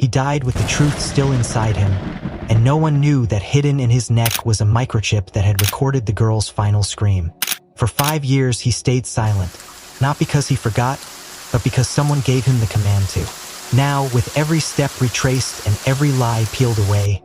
He died with the truth still inside him, and no one knew that hidden in his neck was a microchip that had recorded the girl's final scream. For 5 years he stayed silent, not because he forgot, but because someone gave him the command to. Now, with every step retraced and every lie peeled away,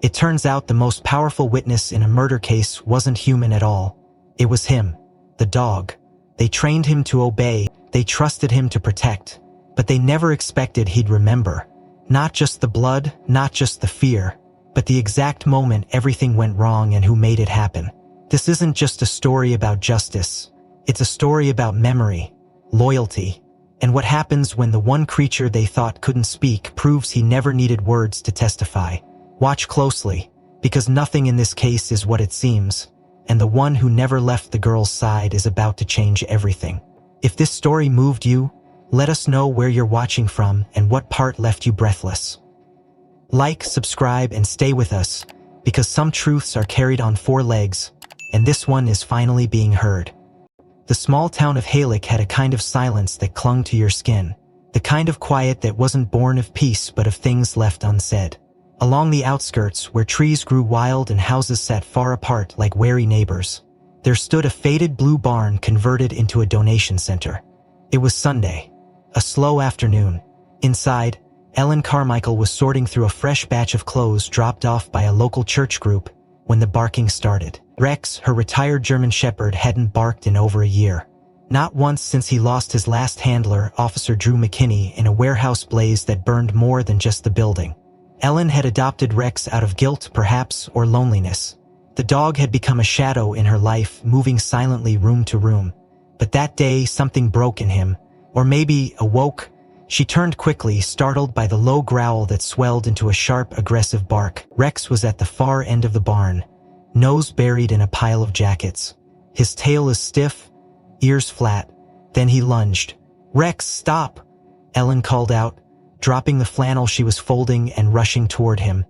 it turns out the most powerful witness in a murder case wasn't human at all. It was him, the dog. They trained him to obey, they trusted him to protect, but they never expected he'd remember. Not just the blood, not just the fear, but the exact moment everything went wrong and who made it happen. This isn't just a story about justice. It's a story about memory, loyalty, and what happens when the one creature they thought couldn't speak proves he never needed words to testify. Watch closely, because nothing in this case is what it seems, and the one who never left the girl's side is about to change everything. If this story moved you, let us know where you're watching from and what part left you breathless. Like, subscribe, and stay with us, because some truths are carried on 4 legs, and this one is finally being heard. The small town of Halyk had a kind of silence that clung to your skin, the kind of quiet that wasn't born of peace but of things left unsaid. Along the outskirts, where trees grew wild and houses sat far apart like wary neighbors, there stood a faded blue barn converted into a donation center. It was Sunday, a slow afternoon. Inside, Ellen Carmichael was sorting through a fresh batch of clothes dropped off by a local church group when the barking started. Rex, her retired German Shepherd, hadn't barked in over a year. Not once since he lost his last handler, Officer Drew McKinney, in a warehouse blaze that burned more than just the building. Ellen had adopted Rex out of guilt, perhaps, or loneliness. The dog had become a shadow in her life, moving silently room to room. But that day, something broke in him, or maybe awoke. She turned quickly, startled by the low growl that swelled into a sharp, aggressive bark. Rex was at the far end of the barn, nose buried in a pile of jackets. His tail is stiff, ears flat. Then he lunged. "Rex, stop!" Ellen called out, dropping the flannel she was folding and rushing toward him.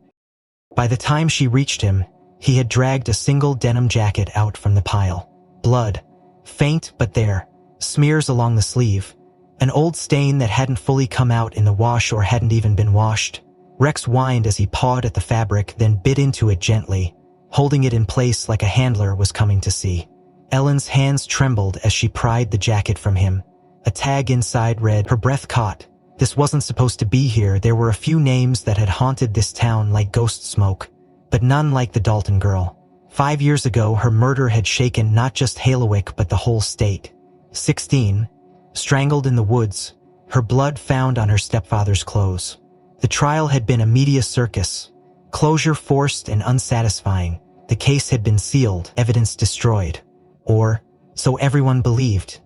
By the time she reached him, he had dragged a single denim jacket out from the pile. Blood. Faint, but there. Smears along the sleeve. An old stain that hadn't fully come out in the wash or hadn't even been washed. Rex whined as he pawed at the fabric, then bit into it gently, holding it in place like a handler was coming to see. Ellen's hands trembled as she pried the jacket from him. A tag inside read, her breath caught. This wasn't supposed to be here. There were a few names that had haunted this town like ghost smoke, but none like the Dalton girl. 5 years ago, her murder had shaken not just Halyk but the whole state. 16, strangled in the woods, her blood found on her stepfather's clothes. The trial had been a media circus, closure forced and unsatisfying. The case had been sealed, evidence destroyed. Or, so everyone believed.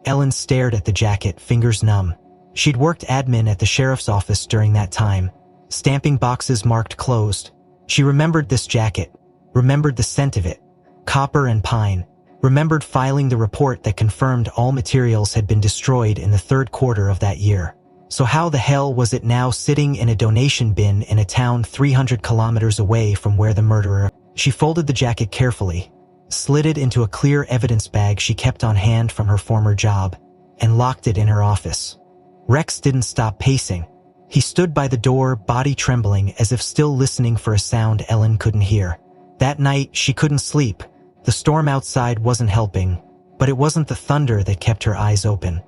Ellen stared at the jacket, fingers numb. She'd worked admin at the sheriff's office during that time, stamping boxes marked closed. She remembered this jacket, remembered the scent of it, copper and pine, remembered filing the report that confirmed all materials had been destroyed in the 3rd quarter of that year. So how the hell was it now sitting in a donation bin in a town 300 kilometers away from where the murderer? She folded the jacket carefully, slid it into a clear evidence bag she kept on hand from her former job, and locked it in her office. Rex didn't stop pacing. He stood by the door, body trembling, as if still listening for a sound Ellen couldn't hear. That night, she couldn't sleep. The storm outside wasn't helping, but it wasn't the thunder that kept her eyes open.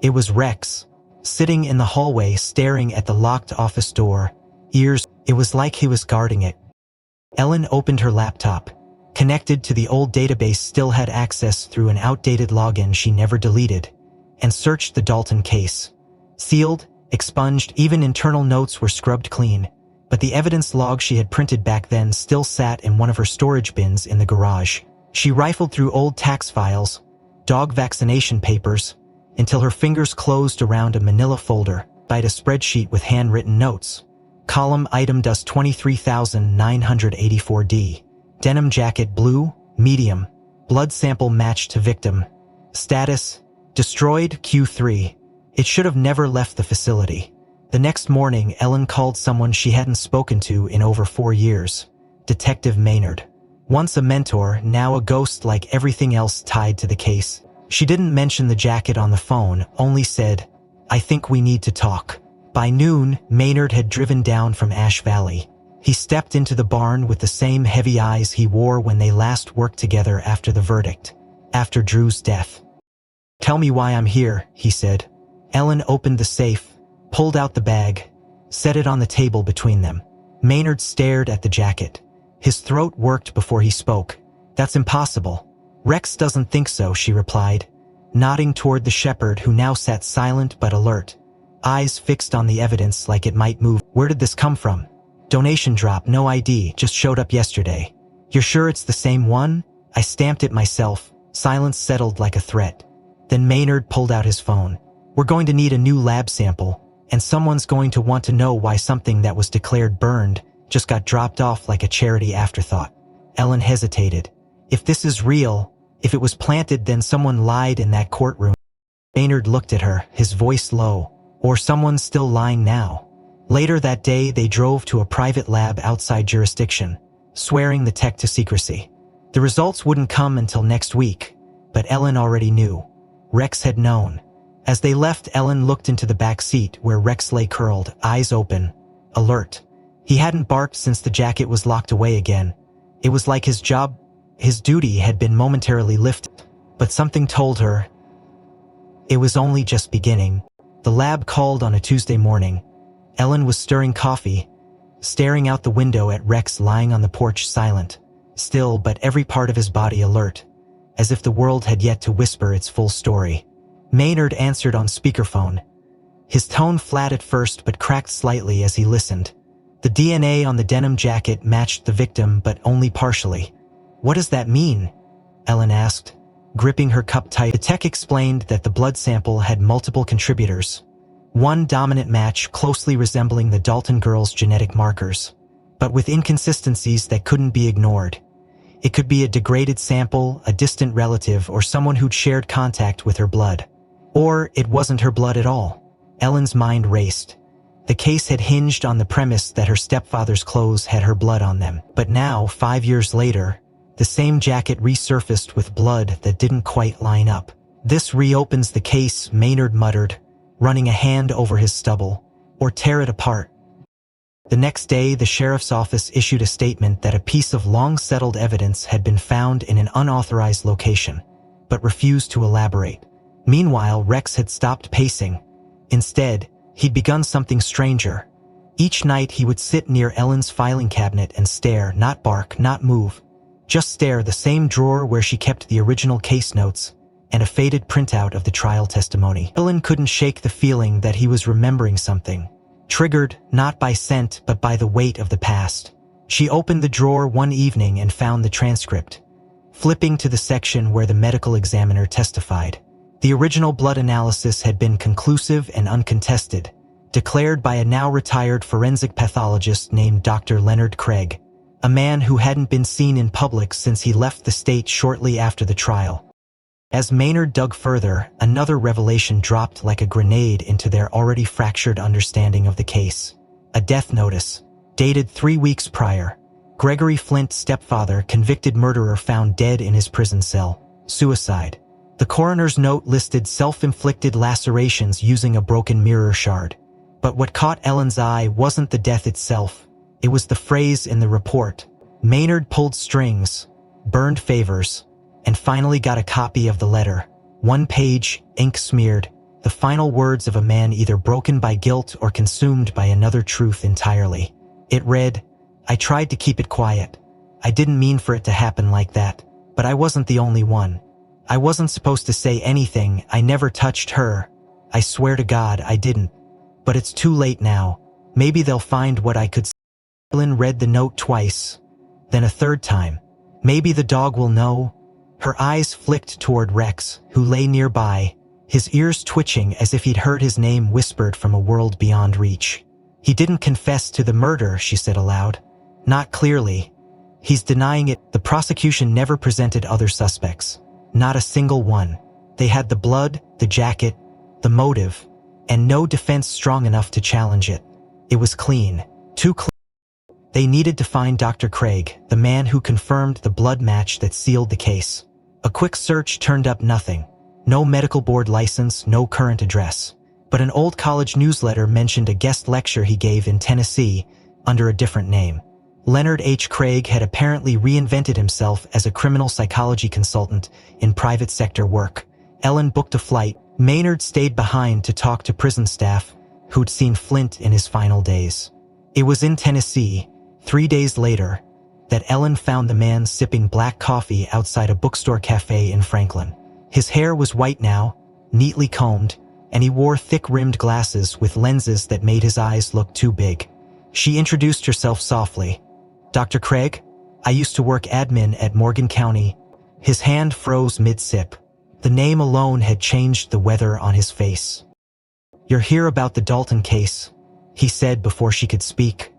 It was Rex, sitting in the hallway staring at the locked office door, ears. It was like he was guarding it. Ellen opened her laptop. Connected to the old database, still had access through an outdated login she never deleted, and searched the Dalton case. Sealed, expunged, even internal notes were scrubbed clean, but the evidence log she had printed back then still sat in one of her storage bins in the garage. She rifled through old tax files, dog vaccination papers, until her fingers closed around a manila folder, by a spreadsheet with handwritten notes. Column item does 23,984D. Denim jacket blue, medium. Blood sample matched to victim. Status, destroyed, Q3. It should have never left the facility. The next morning, Ellen called someone she hadn't spoken to in over 4 years. Detective Maynard. Once a mentor, now a ghost like everything else tied to the case. She didn't mention the jacket on the phone, only said, "I think we need to talk." By noon, Maynard had driven down from Ash Valley. He stepped into the barn with the same heavy eyes he wore when they last worked together after the verdict, after Drew's death. "Tell me why I'm here," he said. Ellen opened the safe, pulled out the bag, set it on the table between them. Maynard stared at the jacket. His throat worked before he spoke. "That's impossible." "Rex doesn't think so," she replied, nodding toward the shepherd who now sat silent but alert, eyes fixed on the evidence like it might move. "Where did this come from?" "Donation drop, no ID, just showed up yesterday." "You're sure it's the same one?" "I stamped it myself." Silence settled like a threat. Then Maynard pulled out his phone. "We're going to need a new lab sample, and someone's going to want to know why something that was declared burned just got dropped off like a charity afterthought." Ellen hesitated. "If this is real, if it was planted, then someone lied in that courtroom." Maynard looked at her, his voice low. "Or someone's still lying now." Later that day, they drove to a private lab outside jurisdiction, swearing the tech to secrecy. The results wouldn't come until next week, but Ellen already knew. Rex had known. As they left, Ellen looked into the back seat where Rex lay curled, eyes open, alert. He hadn't barked since the jacket was locked away again. It was like his job, his duty had been momentarily lifted. But something told her it was only just beginning. The lab called on a Tuesday morning. Ellen was stirring coffee, staring out the window at Rex lying on the porch, silent, still, but every part of his body alert, as if the world had yet to whisper its full story. Maynard answered on speakerphone. His tone flat at first but cracked slightly as he listened. The DNA on the denim jacket matched the victim, but only partially. "What does that mean?" Ellen asked, gripping her cup tight. The tech explained that the blood sample had multiple contributors. One dominant match closely resembling the Dalton girls' genetic markers, but with inconsistencies that couldn't be ignored. It could be a degraded sample, a distant relative, or someone who'd shared contact with her blood. Or it wasn't her blood at all. Ellen's mind raced. The case had hinged on the premise that her stepfather's clothes had her blood on them. But now, 5 years later, the same jacket resurfaced with blood that didn't quite line up. "This reopens the case," Maynard muttered, running a hand over his stubble. "Or tear it apart." The next day, the sheriff's office issued a statement that a piece of long-settled evidence had been found in an unauthorized location, but refused to elaborate. Meanwhile, Rex had stopped pacing. Instead, he'd begun something stranger. Each night he would sit near Ellen's filing cabinet and stare, not bark, not move. Just stare, the same drawer where she kept the original case notes, and a faded printout of the trial testimony. Ellen couldn't shake the feeling that he was remembering something, triggered not by scent but by the weight of the past. She opened the drawer one evening and found the transcript, flipping to the section where the medical examiner testified. The original blood analysis had been conclusive and uncontested, declared by a now-retired forensic pathologist named Dr. Leonard Craig, a man who hadn't been seen in public since he left the state shortly after the trial. As Maynard dug further, another revelation dropped like a grenade into their already fractured understanding of the case. A death notice, dated 3 weeks prior. Gregory Flint, stepfather, convicted murderer, found dead in his prison cell. Suicide. The coroner's note listed self-inflicted lacerations using a broken mirror shard. But what caught Ellen's eye wasn't the death itself. It was the phrase in the report. Maynard pulled strings, burned favors, and finally got a copy of the letter. 1 page, ink smeared, the final words of a man either broken by guilt or consumed by another truth entirely. It read, "I tried to keep it quiet. I didn't mean for it to happen like that, but I wasn't the only one. I wasn't supposed to say anything. I never touched her. I swear to God I didn't. But it's too late now. Maybe they'll find what I could say." Ellen read the note twice, then a third time. "Maybe the dog will know." Her eyes flicked toward Rex, who lay nearby, his ears twitching as if he'd heard his name whispered from a world beyond reach. "He didn't confess to the murder," she said aloud. "Not clearly. He's denying it." The prosecution never presented other suspects. Not a single one. They had the blood, the jacket, the motive, and no defense strong enough to challenge it. It was clean. Too clean. They needed to find Dr. Craig, the man who confirmed the blood match that sealed the case. A quick search turned up nothing. No medical board license, no current address. but an old college newsletter mentioned a guest lecture he gave in Tennessee under a different name. Leonard H. Craig had apparently reinvented himself as a criminal psychology consultant in private sector work. Ellen booked a flight. Maynard stayed behind to talk to prison staff who'd seen Flint in his final days. It was in Tennessee, 3 days later, that Ellen found the man sipping black coffee outside a bookstore cafe in Franklin. His hair was white now, neatly combed, and he wore thick-rimmed glasses with lenses that made his eyes look too big. She introduced herself softly. "Dr. Craig? I used to work admin at Morgan County." His hand froze mid-sip. The name alone had changed the weather on his face. "You're here about the Dalton case," he said before she could speak.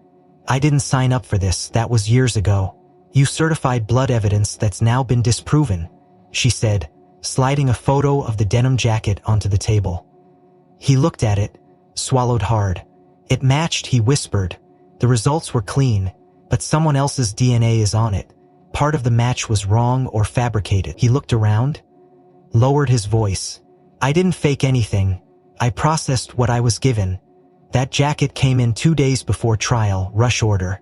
"I didn't sign up for this, that was years ago. You certified blood evidence that's now been disproven," she said, sliding a photo of the denim jacket onto the table. He looked at it, swallowed hard. "It matched," he whispered. "The results were clean, but someone else's DNA is on it. Part of the match was wrong or fabricated." He looked around, lowered his voice. "I didn't fake anything. I processed what I was given. That jacket came in 2 days before trial, rush order,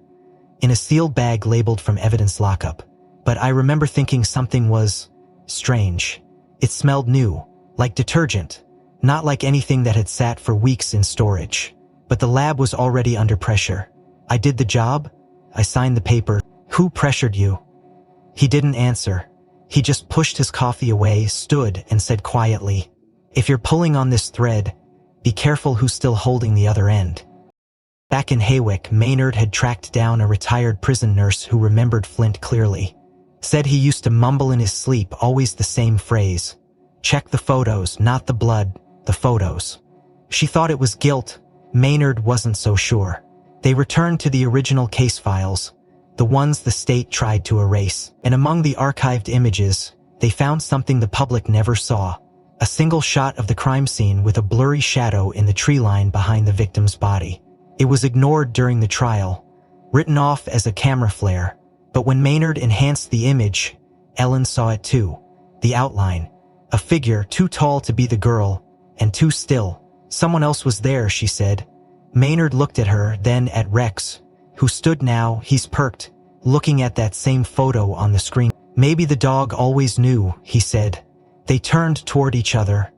in a sealed bag labeled from evidence lockup. But I remember thinking something was strange. It smelled new, like detergent, not like anything that had sat for weeks in storage. But the lab was already under pressure. I did the job. I signed the paper." "Who pressured you?" He didn't answer. He just pushed his coffee away, stood, and said quietly, "If you're pulling on this thread, be careful who's still holding the other end." Back in Haywick, Maynard had tracked down a retired prison nurse who remembered Flint clearly. Said he used to mumble in his sleep always the same phrase. "Check the photos, not the blood, the photos." She thought it was guilt. Maynard wasn't so sure. They returned to the original case files, the ones the state tried to erase, and among the archived images, they found something the public never saw. A single shot of the crime scene with a blurry shadow in the tree line behind the victim's body. It was ignored during the trial, written off as a camera flare, but when Maynard enhanced the image, Ellen saw it too. The outline. A figure too tall to be the girl, and too still. "Someone else was there," she said. Maynard looked at her, then at Rex, who stood now, he's perked, looking at that same photo on the screen. "Maybe the dog always knew," he said. They turned toward each other,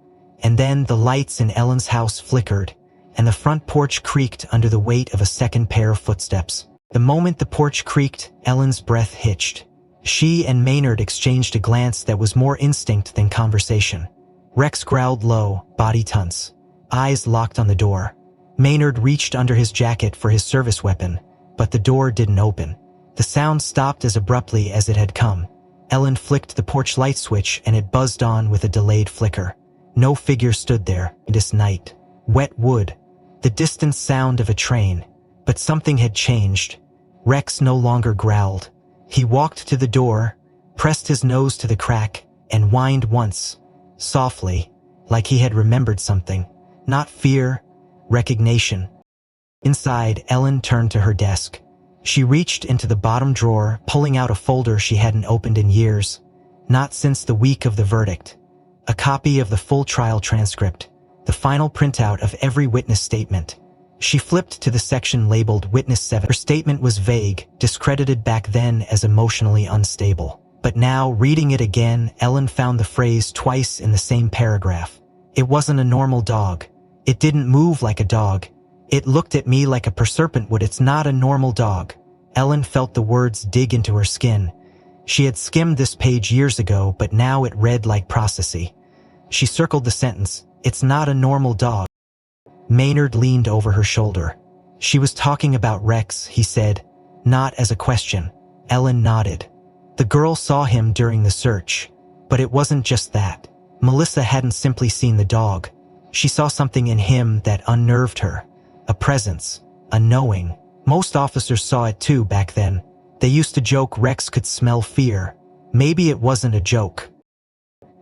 and then the lights in Ellen's house flickered, and the front porch creaked under the weight of a second pair of footsteps. The moment the porch creaked, Ellen's breath hitched. She and Maynard exchanged a glance that was more instinct than conversation. Rex growled low, body tense, eyes locked on the door. Maynard reached under his jacket for his service weapon, but the door didn't open. The sound stopped as abruptly as it had come. Ellen flicked the porch light switch and it buzzed on with a delayed flicker. No figure stood there, this night. Wet wood. The distant sound of a train. But something had changed. Rex no longer growled. He walked to the door, pressed his nose to the crack, and whined once, softly, like he had remembered something. Not fear, recognition. Inside, Ellen turned to her desk. She reached into the bottom drawer, pulling out a folder she hadn't opened in years, not since the week of the verdict. A copy of the full trial transcript, the final printout of every witness statement. She flipped to the section labeled Witness 7. Her statement was vague, discredited back then as emotionally unstable. But now, reading it again, Ellen found the phrase twice in the same paragraph. "It wasn't a normal dog. It didn't move like a dog. It looked at me like a perserpent would. It's not a normal dog." Ellen felt the words dig into her skin. She had skimmed this page years ago, but now it read like prophecy. She circled the sentence, "It's not a normal dog." Maynard leaned over her shoulder. "She was talking about Rex," he said, not as a question. Ellen nodded. The girl saw him during the search, but it wasn't just that. Melissa hadn't simply seen the dog. She saw something in him that unnerved her. A presence, a knowing. Most officers saw it too back then. They used to joke Rex could smell fear. Maybe it wasn't a joke.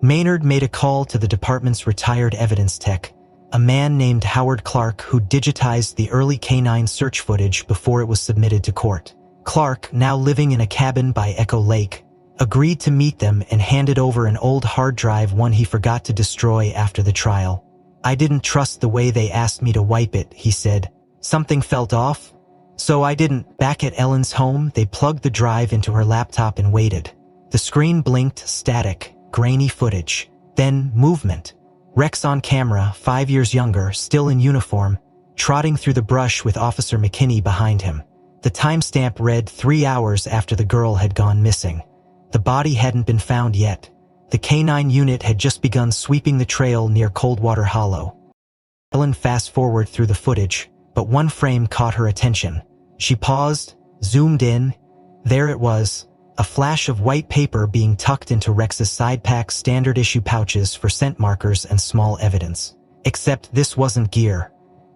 Maynard made a call to the department's retired evidence tech, a man named Howard Clark who digitized the early canine search footage before it was submitted to court. Clark, now living in a cabin by Echo Lake, agreed to meet them and handed over an old hard drive, one he forgot to destroy after the trial. I didn't trust the way they asked me to wipe it, he said. Something felt off? So I didn't. Back at Ellen's home, they plugged the drive into her laptop and waited. The screen blinked, static, grainy footage. Then movement. Rex on camera, 5 years younger, still in uniform, trotting through the brush with Officer McKinney behind him. The timestamp read 3 hours after the girl had gone missing. The body hadn't been found yet. The K9 unit had just begun sweeping the trail near Coldwater Hollow. Ellen fast-forwarded through the footage, but one frame caught her attention. She paused, zoomed in. There it was, a flash of white paper being tucked into Rex's side-pack standard-issue pouches for scent markers and small evidence. Except this wasn't gear.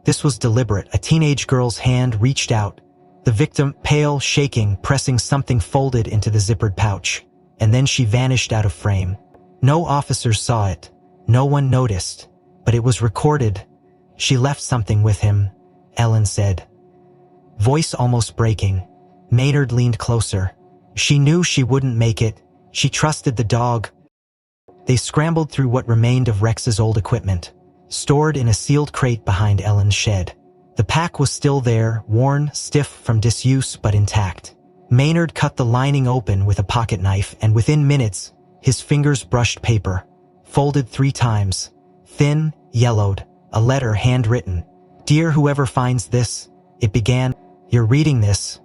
This was deliberate. A teenage girl's hand reached out. The victim, pale, shaking, pressing something folded into the zippered pouch. And then she vanished out of frame. No officers saw it. No one noticed. But it was recorded. She left something with him, Ellen said. Voice almost breaking. Maynard leaned closer. She knew she wouldn't make it. She trusted the dog. They scrambled through what remained of Rex's old equipment, stored in a sealed crate behind Ellen's shed. The pack was still there, worn, stiff from disuse but intact. Maynard cut the lining open with a pocket knife, and within minutes, his fingers brushed paper. Folded 3 times. Thin, yellowed, a letter handwritten. Dear whoever finds this, it began. You're reading this.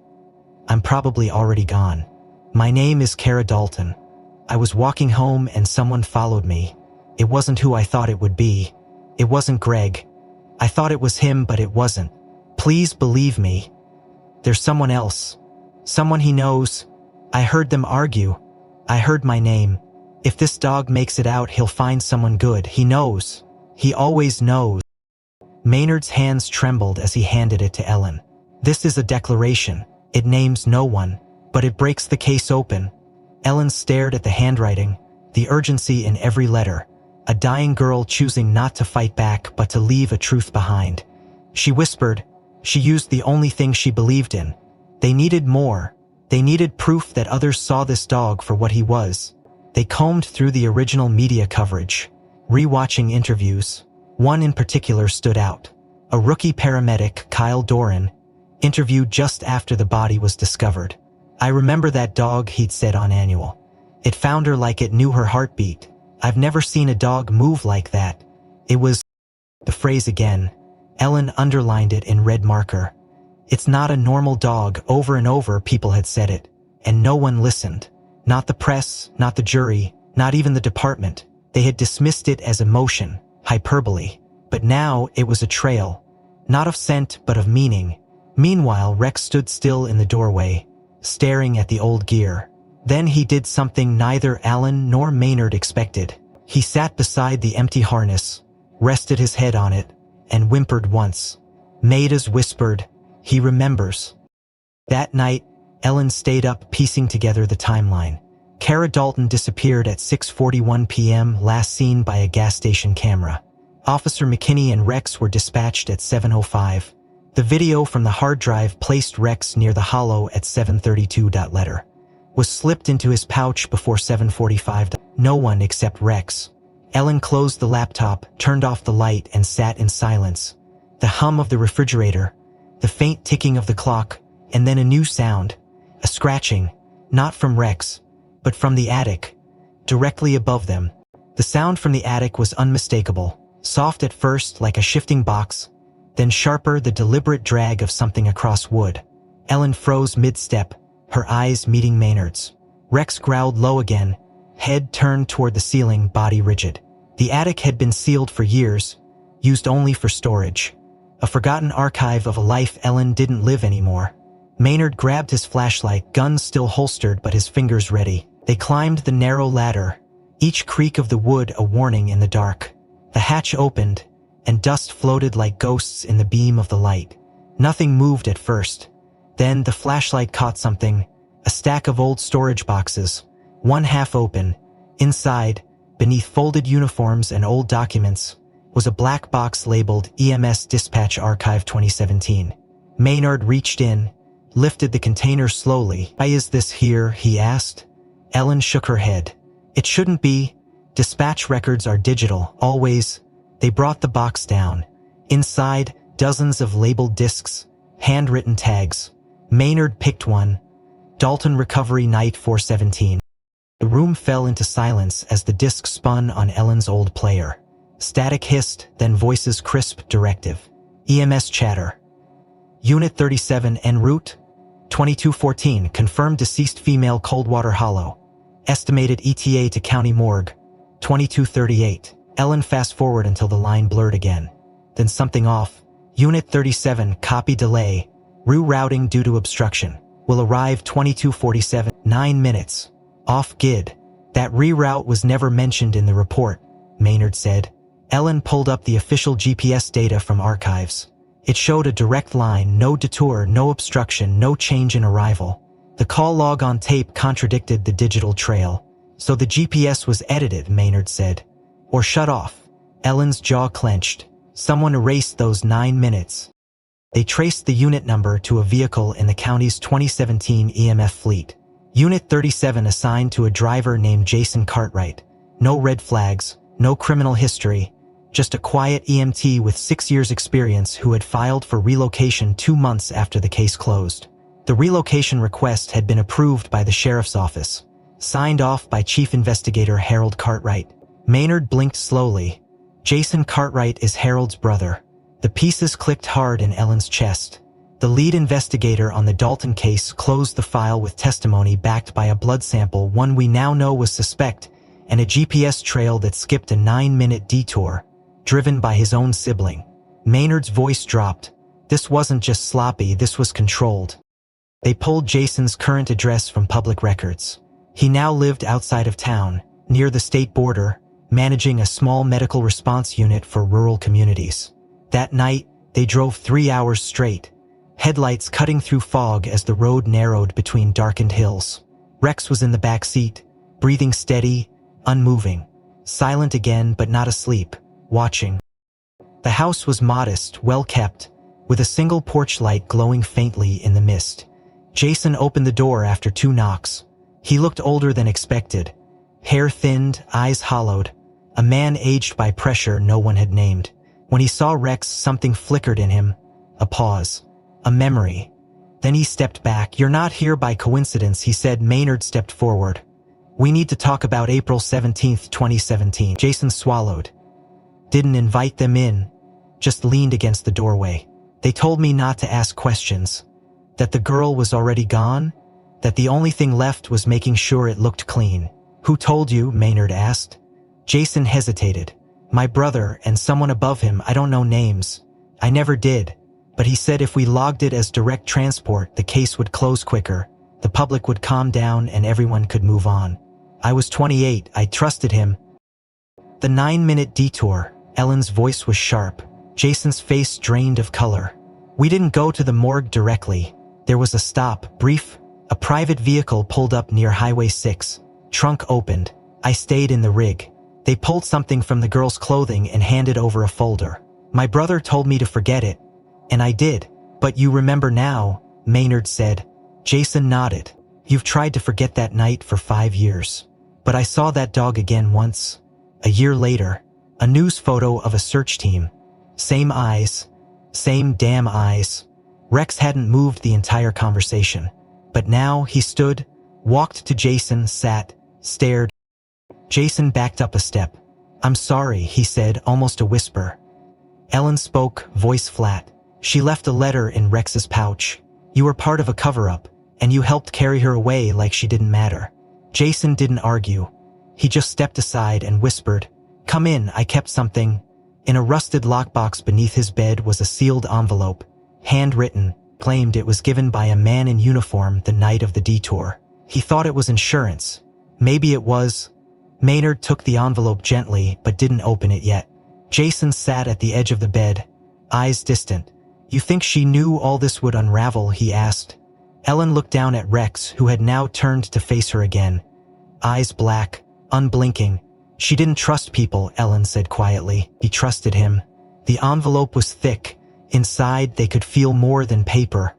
I'm probably already gone. My name is Kara Dalton. I was walking home and someone followed me. It wasn't who I thought it would be. It wasn't Greg. I thought it was him, but it wasn't. Please believe me. There's someone else. Someone he knows. I heard them argue. I heard my name. If this dog makes it out, he'll find someone good. He knows. He always knows. Maynard's hands trembled as he handed it to Ellen. This is a declaration. It names no one, but it breaks the case open. Ellen stared at the handwriting, the urgency in every letter. A dying girl choosing not to fight back but to leave a truth behind. She whispered. She used the only thing she believed in. They needed more. They needed proof that others saw this dog for what he was. They combed through the original media coverage, rewatching interviews. One in particular stood out. A rookie paramedic, Kyle Doran, interviewed just after the body was discovered. I remember that dog, he'd said on Annual. It found her like it knew her heartbeat. I've never seen a dog move like that. It was... The phrase again. Ellen underlined it in red marker. It's not a normal dog. Over and over people had said it, and no one listened. Not the press, not the jury, not even the department. They had dismissed it as emotion, hyperbole. But now it was a trail. Not of scent, but of meaning. Meanwhile, Rex stood still in the doorway, staring at the old gear. Then he did something neither Ellen nor Maynard expected. He sat beside the empty harness, rested his head on it, and whimpered once. Maida's whispered, he remembers. That night, Ellen stayed up piecing together the timeline. Kara Dalton disappeared at 6:41 p.m., last seen by a gas station camera. Officer McKinney and Rex were dispatched at 7:05. The video from the hard drive placed Rex near the hollow at 7:32. Letter was slipped into his pouch before 7:45. No one except Rex. Ellen closed the laptop, turned off the light, and sat in silence. The hum of the refrigerator, the faint ticking of the clock, and then a new sound. A scratching, not from Rex, but from the attic, directly above them. The sound from the attic was unmistakable, soft at first like a shifting box, then sharper, the deliberate drag of something across wood. Ellen froze mid-step, her eyes meeting Maynard's. Rex growled low again, head turned toward the ceiling, body rigid. The attic had been sealed for years, used only for storage. A forgotten archive of a life Ellen didn't live anymore. Maynard grabbed his flashlight, gun still holstered but his fingers ready. They climbed the narrow ladder, each creak of the wood a warning in the dark. The hatch opened, and dust floated like ghosts in the beam of the light. Nothing moved at first. Then the flashlight caught something, a stack of old storage boxes, one half open. Inside, beneath folded uniforms and old documents, was a black box labeled EMS Dispatch Archive 2017. Maynard reached in, lifted the container slowly. Why is this here, he asked. Ellen shook her head. It shouldn't be. Dispatch records are digital, always. They brought the box down. Inside, dozens of labeled discs, handwritten tags. Maynard picked one. Dalton Recovery Night 417. The room fell into silence as the disc spun on Ellen's old player. Static hissed, then voices crisp directive. EMS chatter. Unit 37 en route. 2214 confirmed deceased female Coldwater Hollow. Estimated ETA to county morgue. 2238. Ellen fast forward until the line blurred again. Then something off. Unit 37 copy delay. Rerouting due to obstruction. Will arrive 2247. 9 minutes. Off gid. That reroute was never mentioned in the report, Maynard said. Ellen pulled up the official GPS data from archives. It showed a direct line, no detour, no obstruction, no change in arrival. The call log on tape contradicted the digital trail. So the GPS was edited, Maynard said. Or shut off. Ellen's jaw clenched. Someone erased those 9 minutes. They traced the unit number to a vehicle in the county's 2017 EMF fleet. Unit 37 assigned to a driver named Jason Cartwright. No red flags, no criminal history. Just a quiet EMT with 6 years experience who had filed for relocation 2 months after the case closed. The relocation request had been approved by the sheriff's office, signed off by Chief Investigator Harold Cartwright. Maynard blinked slowly. Jason Cartwright is Harold's brother. The pieces clicked hard in Ellen's chest. The lead investigator on the Dalton case closed the file with testimony backed by a blood sample, one we now know was suspect, and a GPS trail that skipped a 9-minute detour, driven by his own sibling. Maynard's voice dropped. This wasn't just sloppy, this was controlled. They pulled Jason's current address from public records. He now lived outside of town, near the state border, managing a small medical response unit for rural communities. That night, they drove 3 hours straight, headlights cutting through fog as the road narrowed between darkened hills. Rex was in the back seat, breathing steady, unmoving, silent again but not asleep, watching. The house was modest, well-kept, with a single porch light glowing faintly in the mist. Jason opened the door after 2 knocks. He looked older than expected, hair thinned, eyes hollowed, a man aged by pressure no one had named. When he saw Rex, something flickered in him, a pause, a memory. Then he stepped back. "You're not here by coincidence," he said. Maynard stepped forward. "We need to talk about April 17th, 2017. Jason swallowed. Didn't invite them in, just leaned against the doorway. "They told me not to ask questions. That the girl was already gone? That the only thing left was making sure it looked clean." "Who told you?" Maynard asked. Jason hesitated. "My brother and someone above him, I don't know names. I never did. But he said if we logged it as direct transport, the case would close quicker, the public would calm down and everyone could move on. I was 28, I trusted him." The 9-minute detour. Ellen's voice was sharp. Jason's face drained of color. "We didn't go to the morgue directly. There was a stop, brief. A private vehicle pulled up near Highway 6. Trunk opened. I stayed in the rig. They pulled something from the girl's clothing and handed over a folder. My brother told me to forget it. And I did." "But you remember now," Maynard said. Jason nodded. "You've tried to forget that night for 5 years. But I saw that dog again once. A year later. A news photo of a search team. Same eyes. Same damn eyes." Rex hadn't moved the entire conversation. But now he stood, walked to Jason, sat, stared. Jason backed up a step. "I'm sorry," he said, almost a whisper. Ellen spoke, voice flat. "She left a letter in Rex's pouch. You were part of a cover-up, and you helped carry her away like she didn't matter." Jason didn't argue. He just stepped aside and whispered, "Come in, I kept something." In a rusted lockbox beneath his bed was a sealed envelope, handwritten, claimed it was given by a man in uniform the night of the detour. He thought it was insurance. Maybe it was. Maynard took the envelope gently but didn't open it yet. Jason sat at the edge of the bed, eyes distant. "You think she knew all this would unravel?" he asked. Ellen looked down at Rex, who had now turned to face her again. Eyes black, unblinking. "She didn't trust people," Ellen said quietly. "He trusted him." The envelope was thick. Inside, they could feel more than paper.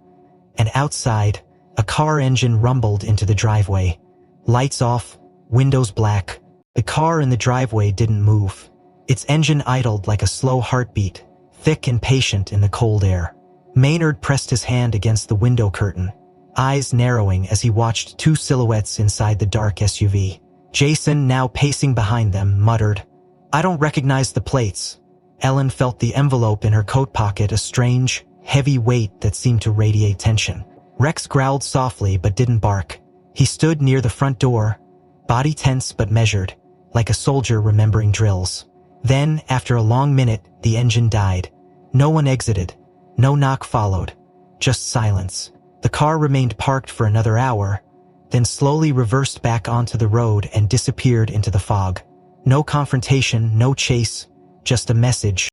And outside, a car engine rumbled into the driveway. Lights off, windows black. The car in the driveway didn't move. Its engine idled like a slow heartbeat, thick and patient in the cold air. Maynard pressed his hand against the window curtain, eyes narrowing as he watched two silhouettes inside the dark SUV. Jason, now pacing behind them, muttered, "I don't recognize the plates." Ellen felt the envelope in her coat pocket, a strange, heavy weight that seemed to radiate tension. Rex growled softly but didn't bark. He stood near the front door, body tense but measured, like a soldier remembering drills. Then, after a long minute, the engine died. No one exited. No knock followed. Just silence. The car remained parked for another hour, then slowly reversed back onto the road and disappeared into the fog. No confrontation, no chase, just a message.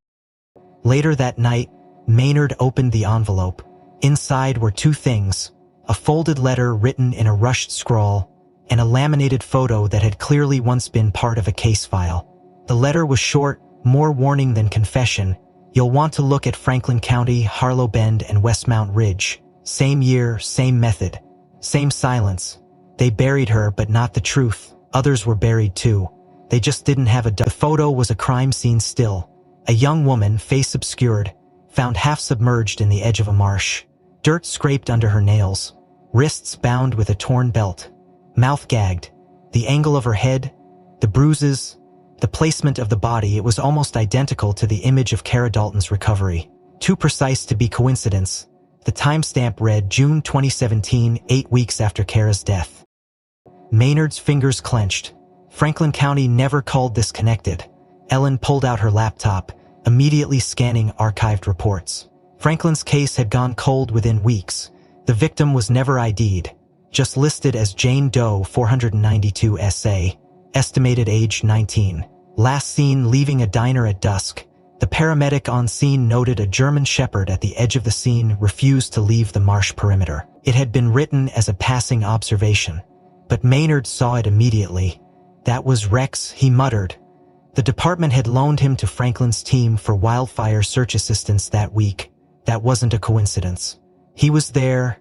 Later that night, Maynard opened the envelope. Inside were two things: a folded letter written in a rushed scrawl, and a laminated photo that had clearly once been part of a case file. The letter was short, more warning than confession. "You'll want to look at Franklin County, Harlow Bend, and Westmount Ridge. Same year, same method, same silence. They buried her, but not the truth. Others were buried too. They just didn't have a The photo was a crime scene still. A young woman, face obscured, found half submerged in the edge of a marsh. Dirt scraped under her nails. Wrists bound with a torn belt. Mouth gagged. The angle of her head, the bruises, the placement of the body, it was almost identical to the image of Kara Dalton's recovery. Too precise to be coincidence. The timestamp read June 2017, 8 weeks after Kara's death. Maynard's fingers clenched. Franklin County never called this connected. Ellen pulled out her laptop, immediately scanning archived reports. Franklin's case had gone cold within weeks. The victim was never ID'd, just listed as Jane Doe 492 SA, estimated age 19. Last seen leaving a diner at dusk. The paramedic on scene noted a German Shepherd at the edge of the scene refused to leave the marsh perimeter. It had been written as a passing observation, but Maynard saw it immediately. "That was Rex," he muttered. The department had loaned him to Franklin's team for wildfire search assistance that week. That wasn't a coincidence. He was there,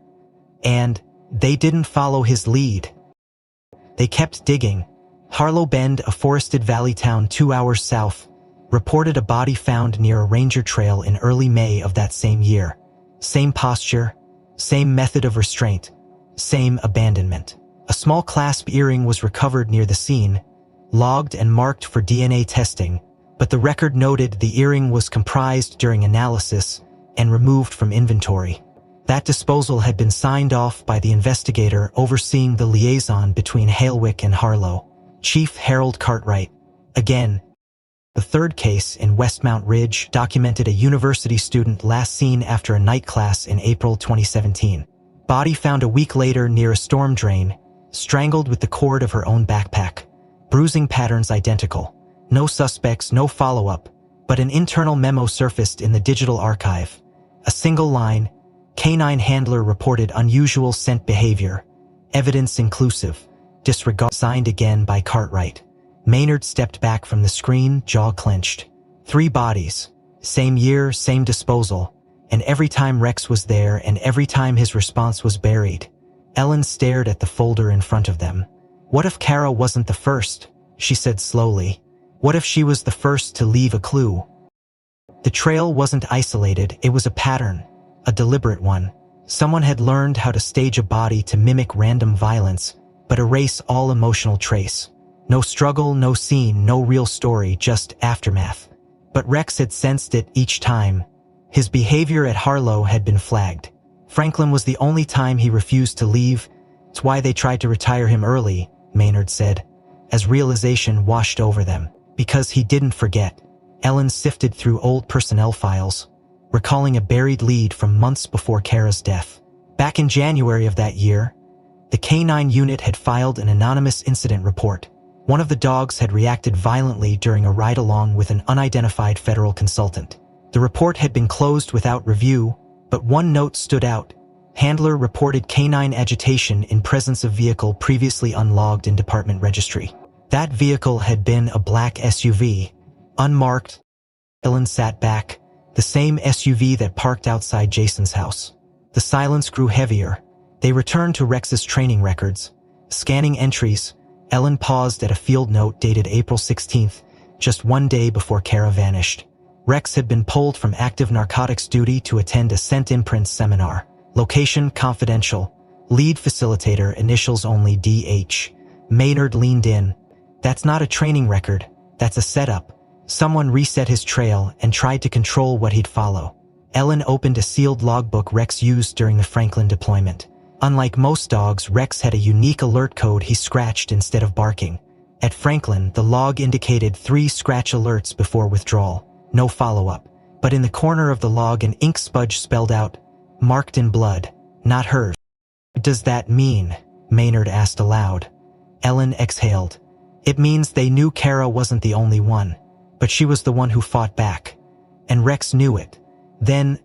and they didn't follow his lead. They kept digging. Harlow Bend, a forested valley town 2 hours south, reported a body found near a ranger trail in early May of that same year. Same posture, same method of restraint, same abandonment. A small clasp earring was recovered near the scene, logged and marked for DNA testing, but the record noted the earring was comprised during analysis and removed from inventory. That disposal had been signed off by the investigator overseeing the liaison between Halewick and Harlow, Chief Harold Cartwright. Again, the third case in Westmount Ridge documented a university student last seen after a night class in April 2017. Body found a week later near a storm drain, strangled with the cord of her own backpack. Bruising patterns identical. No suspects, no follow-up, but an internal memo surfaced in the digital archive. A single line: canine handler reported unusual scent behavior. Evidence inclusive. Disregard. Signed again by Cartwright. Maynard stepped back from the screen, jaw clenched. 3 bodies. Same year, same disposal. And every time Rex was there and every time his response was buried. Ellen stared at the folder in front of them. "What if Kara wasn't the first?" she said slowly. "What if she was the first to leave a clue?" The trail wasn't isolated, it was a pattern. A deliberate one. Someone had learned how to stage a body to mimic random violence, but erase all emotional trace. No struggle, no scene, no real story, just aftermath. But Rex had sensed it each time. His behavior at Harlow had been flagged. Franklin was the only time he refused to leave. It's why they tried to retire him early, Maynard said, as realization washed over them. Because he didn't forget. Ellen sifted through old personnel files, recalling a buried lead from months before Kara's death. Back in January of that year, the K-9 unit had filed an anonymous incident report. One of the dogs had reacted violently during a ride-along with an unidentified federal consultant. The report had been closed without review, but one note stood out. Handler reported canine agitation in presence of vehicle previously unlogged in department registry. That vehicle had been a black SUV, unmarked. Ellen sat back, the same SUV that parked outside Jason's house. The silence grew heavier. They returned to Rex's training records. Scanning entries, Ellen paused at a field note dated April 16th, just one day before Kara vanished. Rex had been pulled from active narcotics duty to attend a scent imprints seminar. Location confidential. Lead facilitator, initials only DH. Maynard leaned in. That's not a training record. That's a setup. Someone reset his trail and tried to control what he'd follow. Ellen opened a sealed logbook Rex used during the Franklin deployment. Unlike most dogs, Rex had a unique alert code he scratched instead of barking. At Franklin, the log indicated 3 scratch alerts before withdrawal. No follow-up. But in the corner of the log, an ink smudge spelled out, "Marked in blood, not hers." "What does that mean?" Maynard asked aloud. Ellen exhaled. "It means they knew Kara wasn't the only one, but she was the one who fought back. And Rex knew it." Then,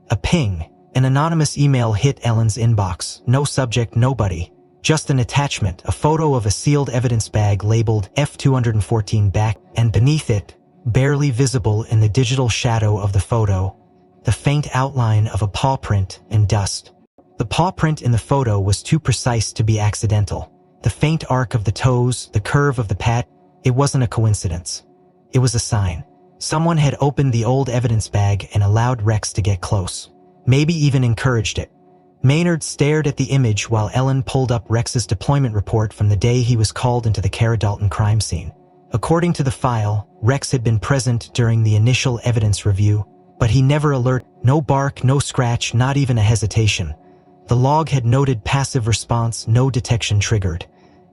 a ping. An anonymous email hit Ellen's inbox. No subject, nobody. Just an attachment, a photo of a sealed evidence bag labeled F-214 back, and beneath it, barely visible in the digital shadow of the photo, the faint outline of a paw print in dust. The paw print in the photo was too precise to be accidental. The faint arc of the toes, the curve of the pad, it wasn't a coincidence. It was a sign. Someone had opened the old evidence bag and allowed Rex to get close. Maybe even encouraged it. Maynard stared at the image while Ellen pulled up Rex's deployment report from the day he was called into the Kara Dalton crime scene. According to the file, Rex had been present during the initial evidence review, but he never alerted. No bark, no scratch, not even a hesitation. The log had noted passive response, no detection triggered.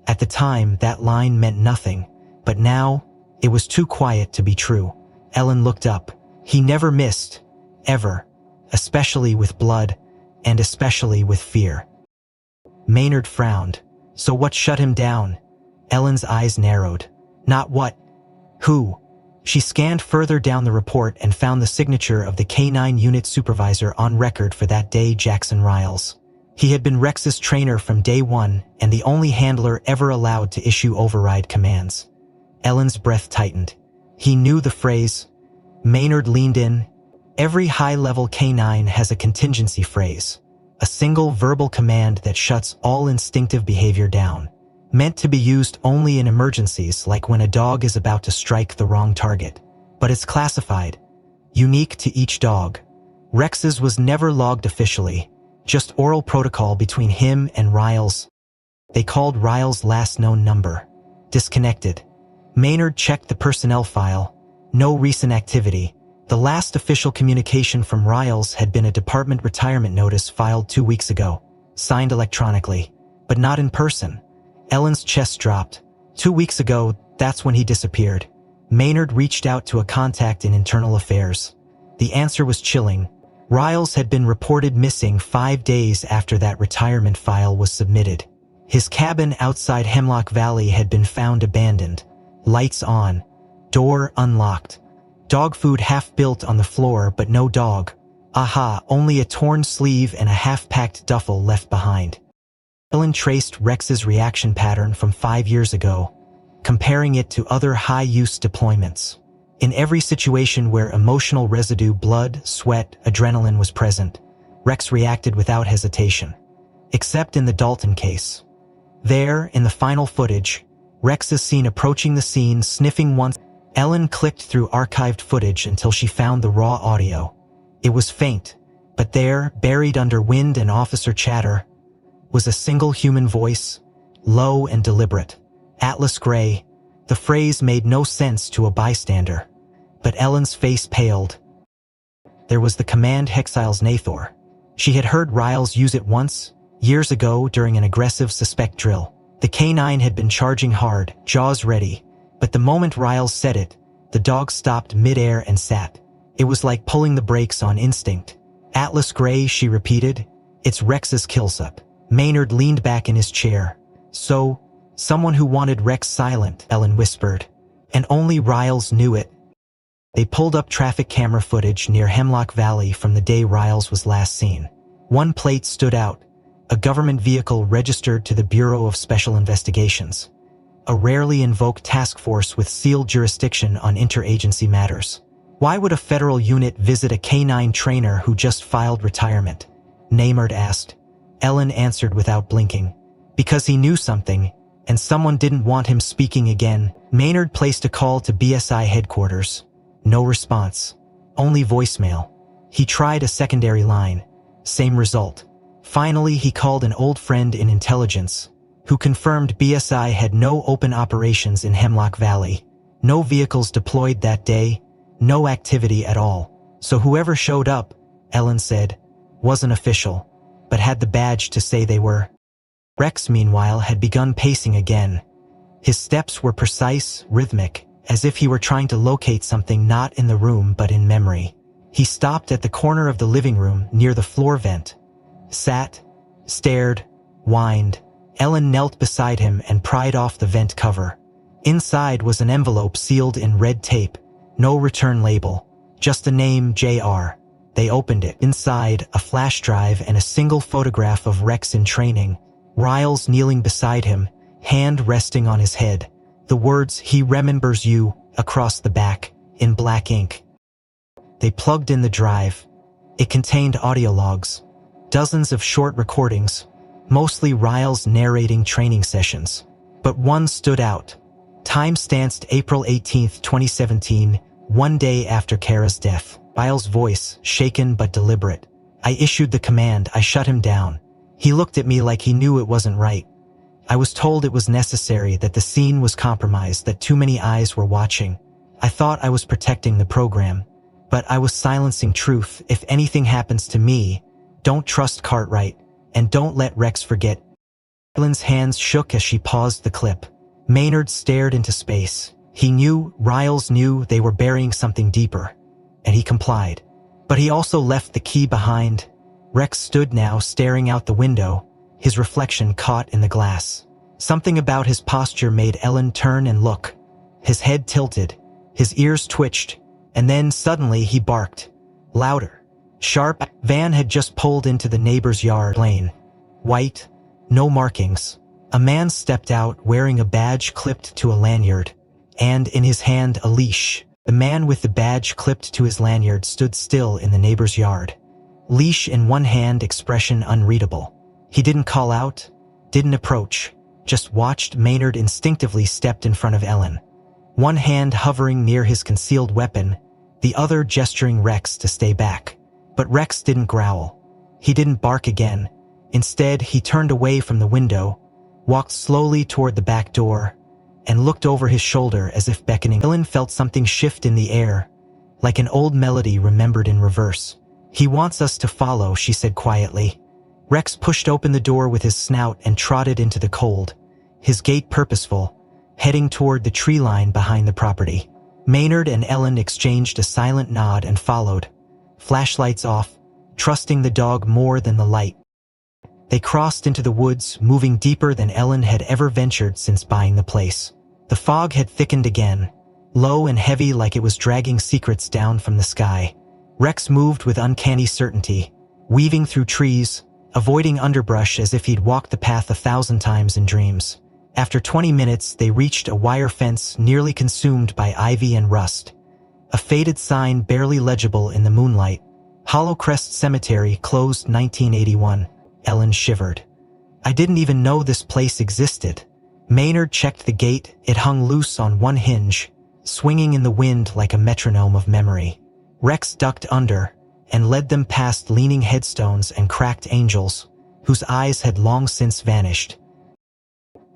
At the time, that line meant nothing, but now, it was too quiet to be true. Ellen looked up. He never missed. Ever. Especially with blood, and especially with fear. Maynard frowned. So what shut him down? Ellen's eyes narrowed. Not what. Who? She scanned further down the report and found the signature of the K-9 unit supervisor on record for that day, Jackson Riles. He had been Rex's trainer from day one and the only handler ever allowed to issue override commands. Ellen's breath tightened. He knew the phrase. Maynard leaned in. Every high-level K-9 has a contingency phrase, a single verbal command that shuts all instinctive behavior down, meant to be used only in emergencies like when a dog is about to strike the wrong target. But it's classified, unique to each dog. Rex's was never logged officially, just oral protocol between him and Riles. They called Riles' last known number. Disconnected. Maynard checked the personnel file. No recent activity. The last official communication from Riles had been a department retirement notice filed 2 weeks ago, signed electronically, but not in person. Ellen's chest dropped. 2 weeks ago, that's when he disappeared. Maynard reached out to a contact in internal affairs. The answer was chilling. Riles had been reported missing 5 days after that retirement file was submitted. His cabin outside Hemlock Valley had been found abandoned. Lights on. Door unlocked. Dog food half built on the floor, but no dog. Aha, only a torn sleeve and a half-packed duffel left behind. Ellen traced Rex's reaction pattern from 5 years ago, comparing it to other high-use deployments. In every situation where emotional residue, blood, sweat, adrenaline was present, Rex reacted without hesitation. Except in the Dalton case. There, in the final footage, Rex is seen approaching the scene, sniffing once. Ellen clicked through archived footage until she found the raw audio. It was faint, but there, buried under wind and officer chatter, was a single human voice, low and deliberate. Atlas Gray. The phrase made no sense to a bystander, but Ellen's face paled. There was the command Hexiles Nathor. She had heard Riles use it once, years ago during an aggressive suspect drill. The K-9 had been charging hard, jaws ready, but the moment Riles said it, the dog stopped mid-air and sat. It was like pulling the brakes on instinct. Atlas Gray, she repeated. It's Rex's killsup. Maynard leaned back in his chair. So, someone who wanted Rex silent, Ellen whispered. And only Riles knew it. They pulled up traffic camera footage near Hemlock Valley from the day Riles was last seen. One plate stood out. A government vehicle registered to the Bureau of Special Investigations. A rarely invoked task force with sealed jurisdiction on interagency matters. Why would a federal unit visit a K-9 trainer who just filed retirement? Maynard asked. Ellen answered without blinking. Because he knew something, and someone didn't want him speaking again. Maynard placed a call to BSI headquarters. No response. Only voicemail. He tried a secondary line. Same result. Finally, he called an old friend in intelligence, who confirmed BSI had no open operations in Hemlock Valley. No vehicles deployed that day, no activity at all. So whoever showed up, Ellen said, wasn't official, but had the badge to say they were. Rex, meanwhile, had begun pacing again. His steps were precise, rhythmic, as if he were trying to locate something not in the room but in memory. He stopped at the corner of the living room near the floor vent. Sat, stared, whined. Ellen knelt beside him and pried off the vent cover. Inside was an envelope sealed in red tape. No return label. Just a name, J.R. They opened it. Inside, a flash drive and a single photograph of Rex in training. Riles kneeling beside him, hand resting on his head. The words, "He remembers you," across the back, in black ink. They plugged in the drive. It contained audio logs. Dozens of short recordings, mostly Riles narrating training sessions. But one stood out. Time-stamped April 18, 2017, one day after Kara's death. Riles' voice, shaken but deliberate. "I issued the command, I shut him down. He looked at me like he knew it wasn't right. I was told it was necessary, that the scene was compromised, that too many eyes were watching. I thought I was protecting the program. But I was silencing truth. If anything happens to me, don't trust Cartwright, and don't let Rex forget." Ellen's hands shook as she paused the clip. Maynard stared into space. He knew, Riles knew, they were burying something deeper, and he complied. But he also left the key behind. Rex stood now, staring out the window, his reflection caught in the glass. Something about his posture made Ellen turn and look. His head tilted, his ears twitched, and then suddenly he barked. Louder. Sharp. Van had just pulled into the neighbor's yard. Plain. White. No markings. A man stepped out wearing a badge clipped to a lanyard, and in his hand a leash. The man with the badge clipped to his lanyard stood still in the neighbor's yard. Leash in one hand, expression unreadable. He didn't call out, didn't approach, just watched. Maynard instinctively stepped in front of Ellen. One hand hovering near his concealed weapon, the other gesturing Rex to stay back. But Rex didn't growl. He didn't bark again. Instead, he turned away from the window, walked slowly toward the back door, and looked over his shoulder as if beckoning. Ellen felt something shift in the air, like an old melody remembered in reverse. "He wants us to follow," she said quietly. Rex pushed open the door with his snout and trotted into the cold, his gait purposeful, heading toward the tree line behind the property. Maynard and Ellen exchanged a silent nod and followed, flashlights off, trusting the dog more than the light. They crossed into the woods, moving deeper than Ellen had ever ventured since buying the place. The fog had thickened again, low and heavy, like it was dragging secrets down from the sky. Rex moved with uncanny certainty, weaving through trees, avoiding underbrush as if he'd walked the path 1,000 times in dreams. After 20 minutes, they reached a wire fence nearly consumed by ivy and rust. A faded sign barely legible in the moonlight. Hollow Crest Cemetery, closed 1981. Ellen shivered. "I didn't even know this place existed." Maynard checked the gate. It hung loose on one hinge, swinging in the wind like a metronome of memory. Rex ducked under and led them past leaning headstones and cracked angels, whose eyes had long since vanished.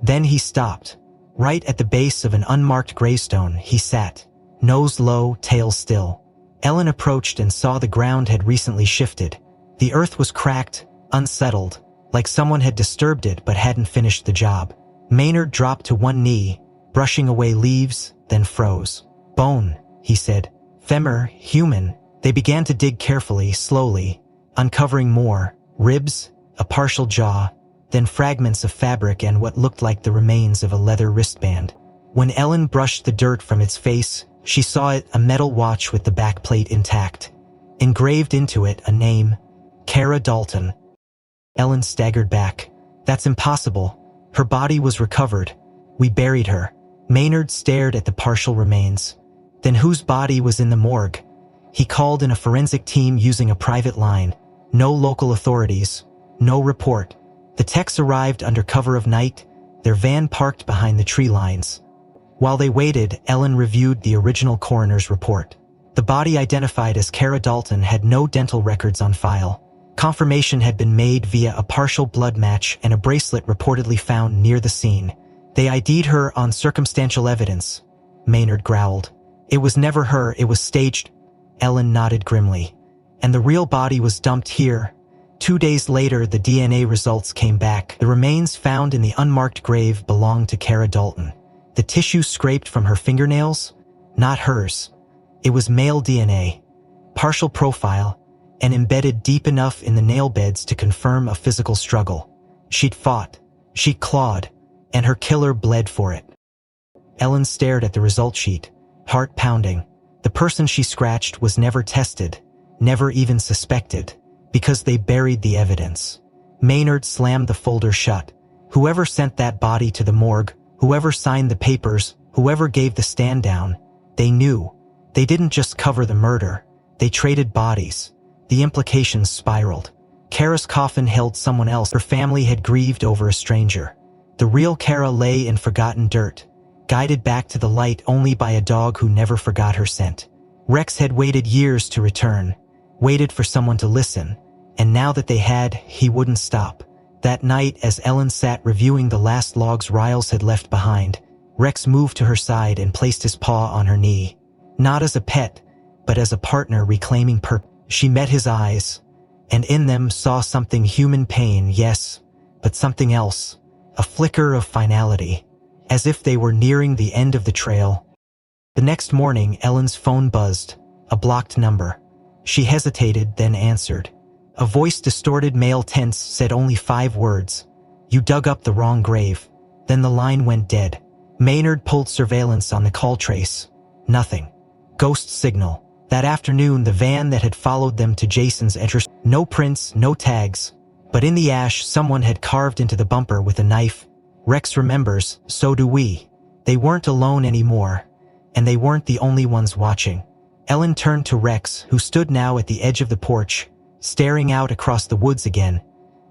Then he stopped. Right at the base of an unmarked gravestone, he sat, nose low, tail still. Ellen approached and saw the ground had recently shifted. The earth was cracked, unsettled, like someone had disturbed it but hadn't finished the job. Maynard dropped to one knee, brushing away leaves, then froze. "Bone," he said. "Femur, human." They began to dig carefully, slowly, uncovering more. Ribs, a partial jaw, then fragments of fabric and what looked like the remains of a leather wristband. When Ellen brushed the dirt from its face, she saw it, a metal watch with the backplate intact. Engraved into it, a name, Kara Dalton. Ellen staggered back. "That's impossible. Her body was recovered. We buried her." Maynard stared at the partial remains. Then whose body was in the morgue? He called in a forensic team using a private line. No local authorities. No report. The techs arrived under cover of night, their van parked behind the tree lines. While they waited, Ellen reviewed the original coroner's report. The body identified as Kara Dalton had no dental records on file. Confirmation had been made via a partial blood match and a bracelet reportedly found near the scene. They ID'd her on circumstantial evidence, Maynard growled. It was never her, it was staged. Ellen nodded grimly. And the real body was dumped here. 2 days later, the DNA results came back. The remains found in the unmarked grave belonged to Kara Dalton. The tissue scraped from her fingernails? Not hers. It was male DNA. Partial profile, and embedded deep enough in the nail beds to confirm a physical struggle. She'd fought. She'd clawed. And her killer bled for it. Ellen stared at the result sheet, heart pounding. The person she scratched was never tested, never even suspected, because they buried the evidence. Maynard slammed the folder shut. Whoever sent that body to the morgue, whoever signed the papers, whoever gave the stand down, they knew. They didn't just cover the murder. They traded bodies. The implications spiraled. Kara's coffin held someone else. Her family had grieved over a stranger. The real Kara lay in forgotten dirt, guided back to the light only by a dog who never forgot her scent. Rex had waited years to return, waited for someone to listen, and now that they had, he wouldn't stop. That night, as Ellen sat reviewing the last logs Riles had left behind, Rex moved to her side and placed his paw on her knee. Not as a pet, but as a partner reclaiming purpose. She met his eyes, and in them saw something human pain, yes, but something else. A flicker of finality, as if they were nearing the end of the trail. The next morning, Ellen's phone buzzed, a blocked number. She hesitated, then answered. A voice distorted male tense said only 5 words. You dug up the wrong grave. Then the line went dead. Maynard pulled surveillance on the call trace. Nothing. Ghost signal. That afternoon, the van that had followed them to Jason's entrance. No prints, no tags. But in the ash, someone had carved into the bumper with a knife. Rex remembers, so do we. They weren't alone anymore. And they weren't the only ones watching. Ellen turned to Rex, who stood now at the edge of the porch, staring out across the woods again,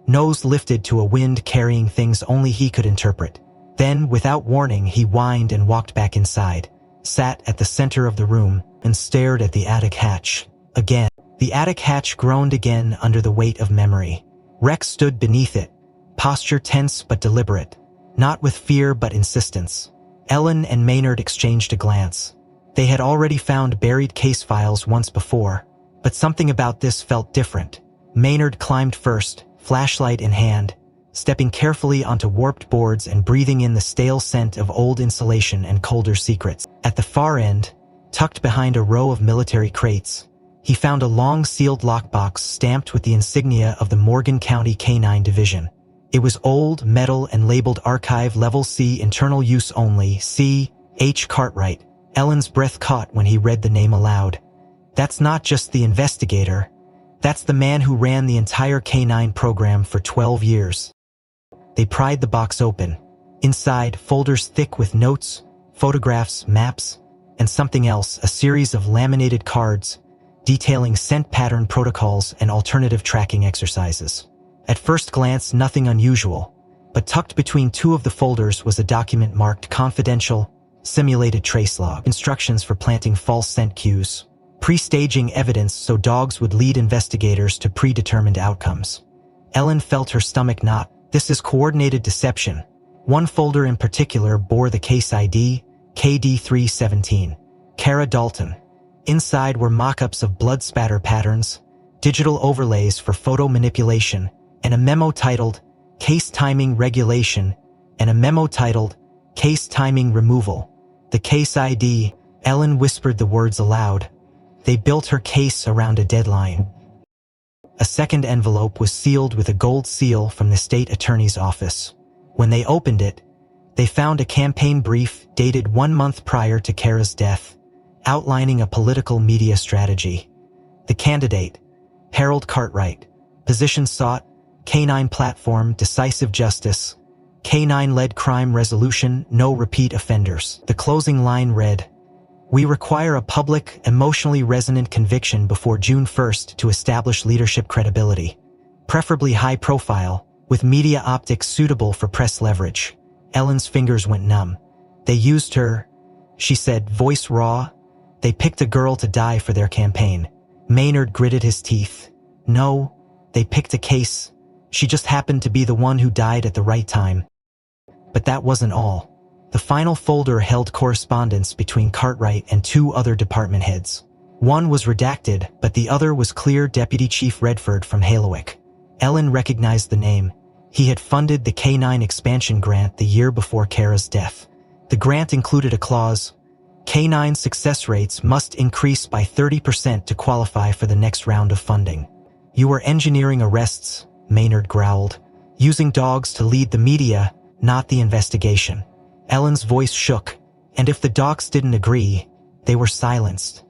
nose lifted to a wind carrying things only he could interpret. Then, without warning, he whined and walked back inside, sat at the center of the room, and stared at the attic hatch. Again. The attic hatch groaned again under the weight of memory. Rex stood beneath it, posture tense but deliberate, not with fear but insistence. Ellen and Maynard exchanged a glance. They had already found buried case files once before, but something about this felt different. Maynard climbed first, flashlight in hand, stepping carefully onto warped boards and breathing in the stale scent of old insulation and colder secrets. At the far end, tucked behind a row of military crates, he found a long sealed lockbox stamped with the insignia of the Morgan County K-9 Division. It was old, metal, and labeled Archive Level C, Internal Use Only, C. H. Cartwright. Ellen's breath caught when he read the name aloud. That's not just the investigator. That's the man who ran the entire K-9 program for 12 years. They pried the box open. Inside, folders thick with notes, photographs, maps, and something else, a series of laminated cards detailing scent pattern protocols and alternative tracking exercises. At first glance, nothing unusual, but tucked between 2 of the folders was a document marked Confidential, Simulated Trace Log, instructions for planting false scent cues, pre-staging evidence so dogs would lead investigators to predetermined outcomes. Ellen felt her stomach knot. This is coordinated deception. One folder in particular bore the case ID, KD317, Kara Dalton. Inside were mock-ups of blood spatter patterns, digital overlays for photo manipulation, and a memo titled Case Timing Regulation, and a memo titled Case Timing Removal. The case ID, Ellen whispered the words aloud. They built her case around a deadline. A second envelope was sealed with a gold seal from the state attorney's office. When they opened it, they found a campaign brief dated 1 month prior to Kara's death, outlining a political media strategy. The candidate, Harold Cartwright. Position sought, K-9 platform, decisive justice. K-9-led crime resolution, no repeat offenders. The closing line read, "We require a public, emotionally resonant conviction before June 1st to establish leadership credibility, preferably high profile, with media optics suitable for press leverage." Ellen's fingers went numb. They used her, she said, voice raw. They picked a girl to die for their campaign. Maynard gritted his teeth. No, they picked a case. She just happened to be the one who died at the right time. But that wasn't all. The final folder held correspondence between Cartwright and 2 other department heads. One was redacted, but the other was clear. Deputy Chief Redford from Halowick. Ellen recognized the name. He had funded the K-9 expansion grant the year before Kara's death. The grant included a clause, K-9 success rates must increase by 30% to qualify for the next round of funding. You were engineering arrests, Maynard growled, using dogs to lead the media, not the investigation. Ellen's voice shook, and if the docs didn't agree, they were silenced.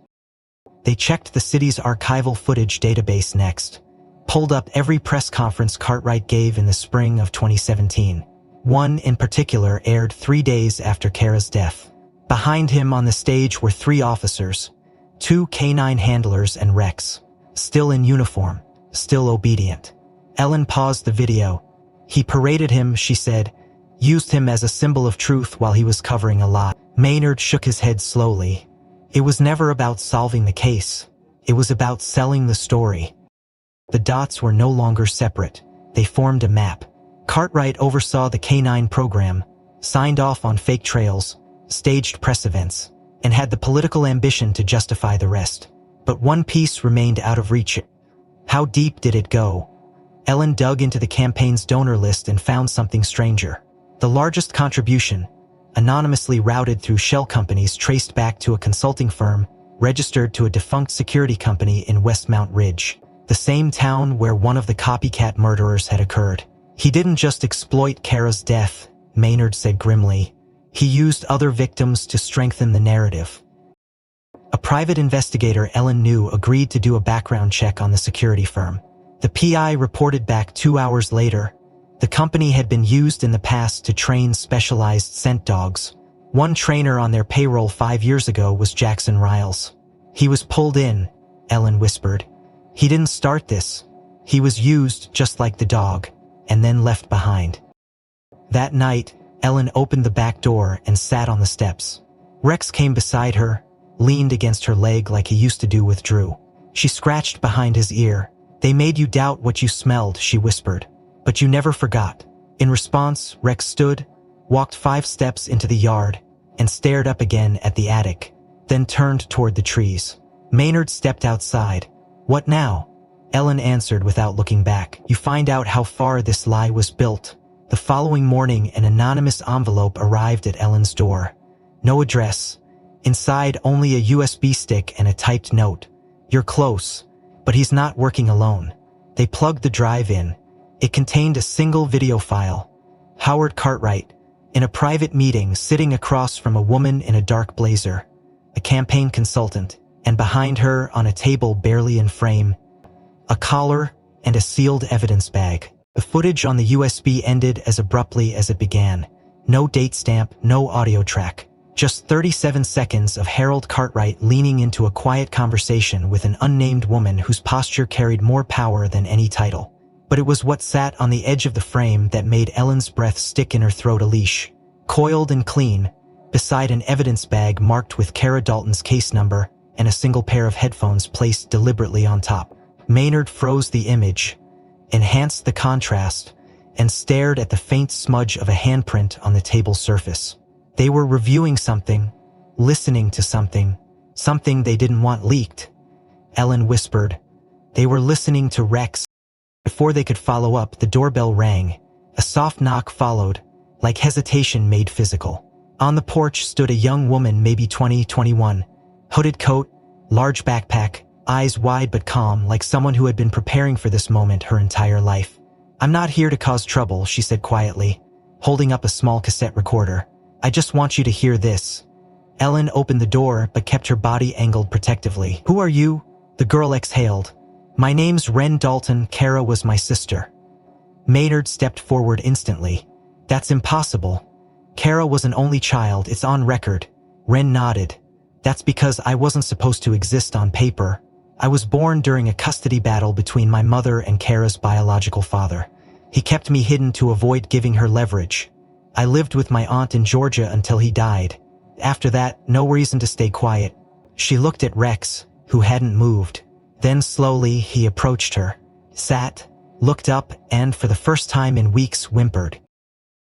They checked the city's archival footage database next, pulled up every press conference Cartwright gave in the spring of 2017. One in particular aired 3 days after Kara's death. Behind him on the stage were 3 officers, 2 K-9 handlers and Rex, still in uniform, still obedient. Ellen paused the video. He paraded him, she said, used him as a symbol of truth while he was covering a lie. Maynard shook his head slowly. It was never about solving the case. It was about selling the story. The dots were no longer separate. They formed a map. Cartwright oversaw the K-9 program, signed off on fake trails, staged press events, and had the political ambition to justify the rest. But one piece remained out of reach. How deep did it go? Ellen dug into the campaign's donor list and found something stranger. The largest contribution, anonymously routed through shell companies, traced back to a consulting firm registered to a defunct security company in Westmount Ridge, the same town where one of the copycat murderers had occurred. He didn't just exploit Kara's death, Maynard said grimly. He used other victims to strengthen the narrative. A private investigator Ellen knew agreed to do a background check on the security firm. The PI reported back 2 hours later. The company had been used in the past to train specialized scent dogs. One trainer on their payroll 5 years ago was Jackson Riles. He was pulled in, Ellen whispered. He didn't start this. He was used just like the dog, and then left behind. That night, Ellen opened the back door and sat on the steps. Rex came beside her, leaned against her leg like he used to do with Drew. She scratched behind his ear. They made you doubt what you smelled, she whispered. But you never forgot. In response, Rex stood, walked 5 steps into the yard, and stared up again at the attic, then turned toward the trees. Maynard stepped outside. What now? Ellen answered without looking back. You find out how far this lie was built. The following morning, an anonymous envelope arrived at Ellen's door. No address. Inside, only a USB stick and a typed note. You're close, but he's not working alone. They plugged the drive in. It contained a single video file. Howard Cartwright, in a private meeting, sitting across from a woman in a dark blazer, a campaign consultant, and behind her, on a table barely in frame, a collar and a sealed evidence bag. The footage on the USB ended as abruptly as it began. No date stamp, no audio track. Just 37 seconds of Harold Cartwright leaning into a quiet conversation with an unnamed woman whose posture carried more power than any title. But it was what sat on the edge of the frame that made Ellen's breath stick in her throat. A leash, coiled and clean, beside an evidence bag marked with Kara Dalton's case number and a single pair of headphones placed deliberately on top. Maynard froze the image, enhanced the contrast, and stared at the faint smudge of a handprint on the table's surface. They were reviewing something, listening to something, something they didn't want leaked. Ellen whispered. They were listening to Rex. Before they could follow up, the doorbell rang. A soft knock followed, like hesitation made physical. On the porch stood a young woman, maybe 20, 21. Hooded coat, large backpack, eyes wide but calm, like someone who had been preparing for this moment her entire life. I'm not here to cause trouble, she said quietly, holding up a small cassette recorder. I just want you to hear this. Ellen opened the door but kept her body angled protectively. Who are you? The girl exhaled. My name's Wren Dalton. Kara was my sister. Maynard stepped forward instantly. That's impossible. Kara was an only child, it's on record. Wren nodded. That's because I wasn't supposed to exist on paper. I was born during a custody battle between my mother and Kara's biological father. He kept me hidden to avoid giving her leverage. I lived with my aunt in Georgia until he died. After that, no reason to stay quiet." She looked at Rex, who hadn't moved. Then slowly he approached her, sat, looked up, and for the first time in weeks whimpered.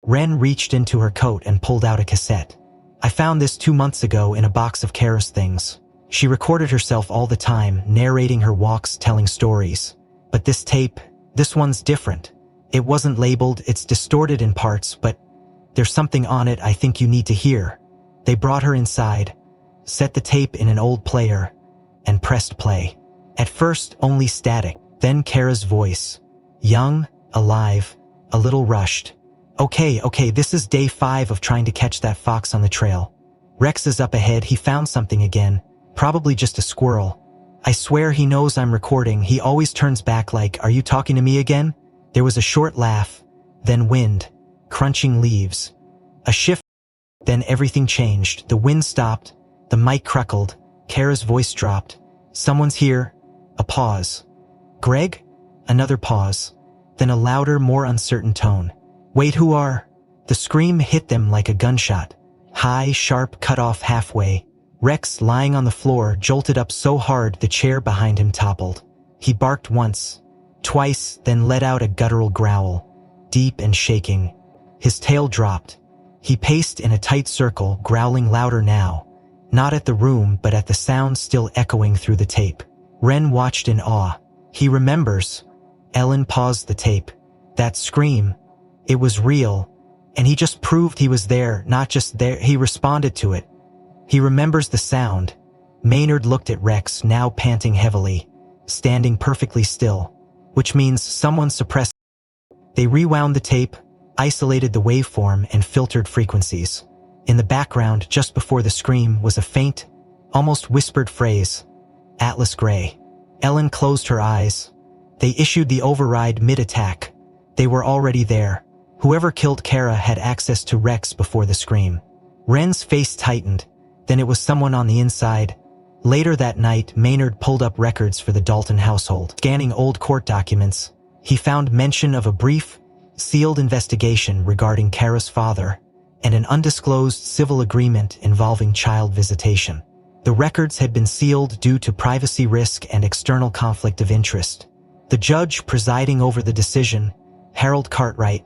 Ren reached into her coat and pulled out a cassette. "I found this 2 months ago in a box of Kara's things. She recorded herself all the time, narrating her walks, telling stories. But this tape, this one's different. It wasn't labeled, it's distorted in parts, but there's something on it I think you need to hear." They brought her inside, set the tape in an old player, and pressed play. At first, only static, then Kara's voice. Young, alive, a little rushed. Okay, this is day 5 of trying to catch that fox on the trail. Rex is up ahead, he found something again, probably just a squirrel. I swear he knows I'm recording, he always turns back like, "Are you talking to me again?" There was a short laugh, then wind, crunching leaves. A shift, then everything changed. The wind stopped, the mic crackled, Kara's voice dropped. "Someone's here." A pause. "Greg?" Another pause. Then a louder, more uncertain tone. "Wait, who are?" The scream hit them like a gunshot. High, sharp, cut off halfway. Rex, lying on the floor, jolted up so hard the chair behind him toppled. He barked once, twice, then let out a guttural growl, deep and shaking. His tail dropped. He paced in a tight circle, growling louder now. Not at the room, but at the sound still echoing through the tape. Ren watched in awe. He remembers. Ellen paused the tape. That scream. It was real. And he just proved he was there, not just there, he responded to it. He remembers the sound. Maynard looked at Rex, now panting heavily, standing perfectly still, which means someone suppressed. They rewound the tape, isolated the waveform, and filtered frequencies. In the background, just before the scream, was a faint, almost whispered phrase. "Atlas Gray." Ellen closed her eyes. They issued the override mid-attack. They were already there. Whoever killed Kara had access to Rex before the scream. Ren's face tightened. Then it was someone on the inside. Later that night, Maynard pulled up records for the Dalton household. Scanning old court documents, he found mention of a brief, sealed investigation regarding Kara's father and an undisclosed civil agreement involving child visitation. The records had been sealed due to privacy risk and external conflict of interest. The judge presiding over the decision, Harold Cartwright,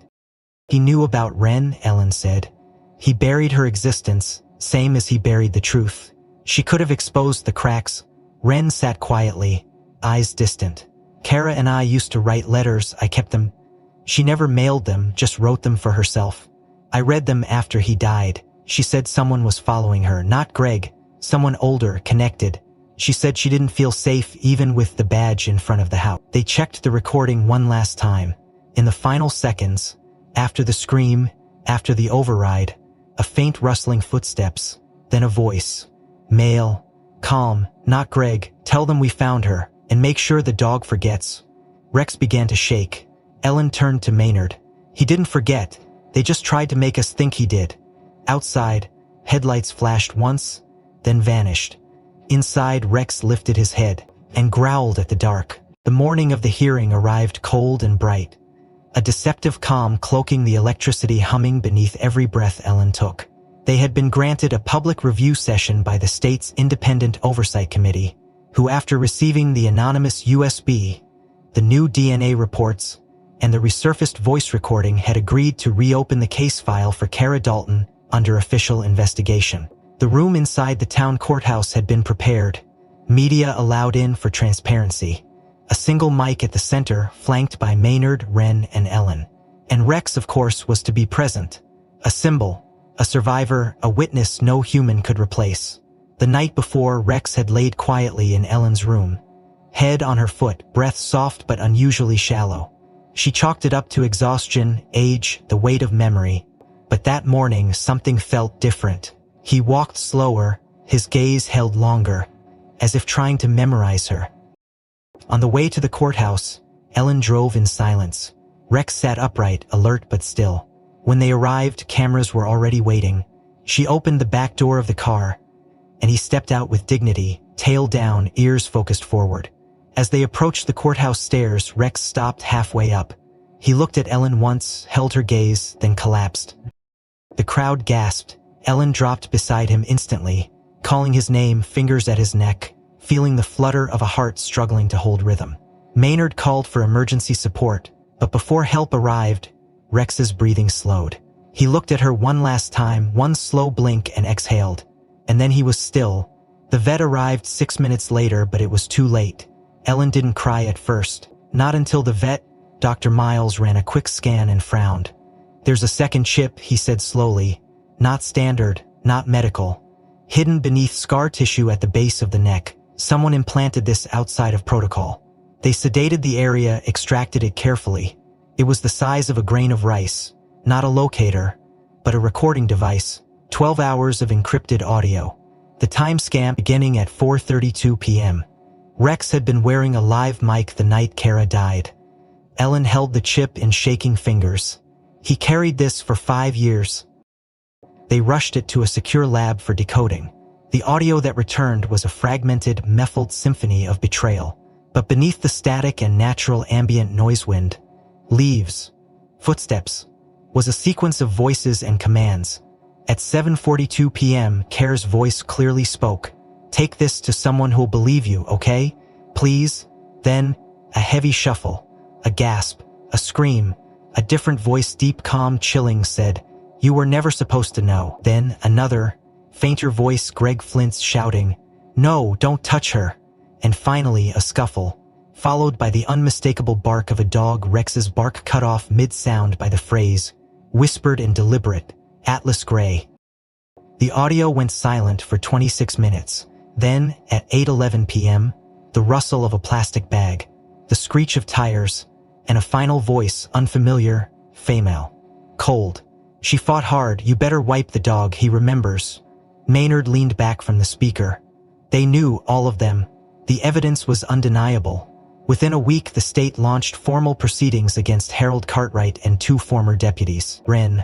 he knew about Ren, Ellen said. He buried her existence, same as he buried the truth. She could have exposed the cracks. Ren sat quietly, eyes distant. "Kara and I used to write letters, I kept them. She never mailed them, just wrote them for herself. I read them after he died. She said someone was following her, not Greg, someone older, connected. She said she didn't feel safe even with the badge in front of the house." They checked the recording one last time. In the final seconds, after the scream, after the override, a faint rustling footsteps, then a voice. Male. Calm, "Not Greg, tell them we found her, and make sure the dog forgets." Rex began to shake. Ellen turned to Maynard. "He didn't forget. They just tried to make us think he did." Outside, headlights flashed once, then vanished. Inside, Rex lifted his head and growled at the dark. The morning of the hearing arrived cold and bright. A deceptive calm cloaking the electricity humming beneath every breath Ellen took. They had been granted a public review session by the state's Independent Oversight Committee, who after receiving the anonymous USB, the new DNA reports, and the resurfaced voice recording had agreed to reopen the case file for Kara Dalton under official investigation. The room inside the town courthouse had been prepared, media allowed in for transparency. A single mic at the center, flanked by Maynard, Ren, and Ellen. And Rex, of course, was to be present. A symbol, a survivor, a witness no human could replace. The night before, Rex had laid quietly in Ellen's room. Head on her foot, breath soft but unusually shallow. She chalked it up to exhaustion, age, the weight of memory. But that morning, something felt different. He walked slower, his gaze held longer, as if trying to memorize her. On the way to the courthouse, Ellen drove in silence. Rex sat upright, alert but still. When they arrived, cameras were already waiting. She opened the back door of the car, and he stepped out with dignity, tail down, ears focused forward. As they approached the courthouse stairs, Rex stopped halfway up. He looked at Ellen once, held her gaze, then collapsed. The crowd gasped. Ellen dropped beside him instantly, calling his name, fingers at his neck, feeling the flutter of a heart struggling to hold rhythm. Maynard called for emergency support, but before help arrived, Rex's breathing slowed. He looked at her one last time, one slow blink, and exhaled. And then he was still. The vet arrived 6 minutes later, but it was too late. Ellen didn't cry at first. Not until the vet, Dr. Miles, ran a quick scan and frowned. "There's a second chip," he said slowly. "Not standard, not medical. Hidden beneath scar tissue at the base of the neck. Someone implanted this outside of protocol. They sedated the area, extracted it carefully. It was the size of a grain of rice. Not a locator, but a recording device. 12 hours of encrypted audio. The time stamp beginning at 4:32 p.m. Rex had been wearing a live mic the night Kara died. Ellen held the chip in shaking fingers. He carried this for 5 years. They rushed it to a secure lab for decoding. The audio that returned was a fragmented, muffled symphony of betrayal. But beneath the static and natural ambient noise, wind, leaves, footsteps, was a sequence of voices and commands. At 7:42 p.m., Kara's voice clearly spoke. "Take this to someone who'll believe you, okay? Please?" Then, a heavy shuffle, a gasp, a scream. A different voice, deep, calm, chilling, said, "You were never supposed to know." Then, another, fainter voice, Greg Flint's, shouting, "No, don't touch her." And finally, a scuffle, followed by the unmistakable bark of a dog, Rex's bark cut off mid-sound by the phrase, whispered and deliberate, "Atlas Gray." The audio went silent for 26 minutes. Then, at 8:11 p.m., the rustle of a plastic bag, the screech of tires, and a final voice, unfamiliar, female. Cold. "She fought hard. You better wipe the dog, he remembers." Maynard leaned back from the speaker. They knew, all of them. The evidence was undeniable. Within a week, the state launched formal proceedings against Harold Cartwright and 2 former deputies. Wren,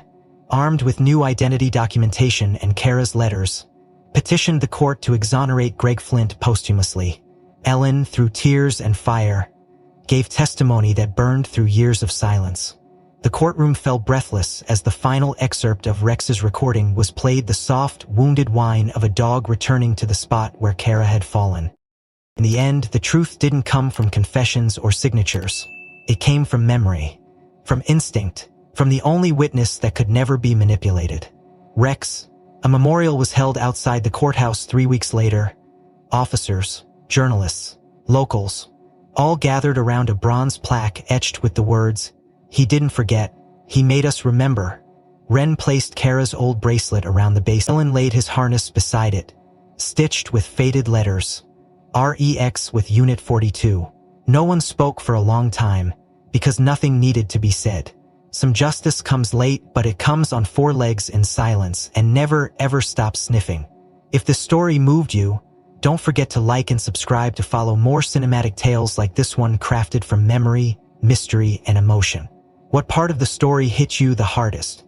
armed with new identity documentation and Kara's letters, petitioned the court to exonerate Greg Flint posthumously. Ellen, through tears and fire, gave testimony that burned through years of silence. The courtroom fell breathless as the final excerpt of Rex's recording was played, the soft, wounded whine of a dog returning to the spot where Kara had fallen. In the end, the truth didn't come from confessions or signatures. It came from memory, from instinct, from the only witness that could never be manipulated. Rex. A memorial was held outside the courthouse 3 weeks later. Officers, journalists, locals, all gathered around a bronze plaque etched with the words, "He didn't forget, he made us remember." Wren placed Kara's old bracelet around the base. Ellen laid his harness beside it, stitched with faded letters. REX with Unit 42. No one spoke for a long time, because nothing needed to be said. Some justice comes late, but it comes on 4 legs in silence and never ever stops sniffing. If the story moved you, don't forget to like and subscribe to follow more cinematic tales like this one, crafted from memory, mystery, and emotion. What part of the story hit you the hardest?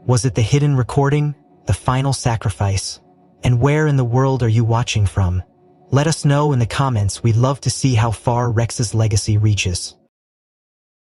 Was it the hidden recording, the final sacrifice? And where in the world are you watching from? Let us know in the comments. We'd love to see how far Rex's legacy reaches.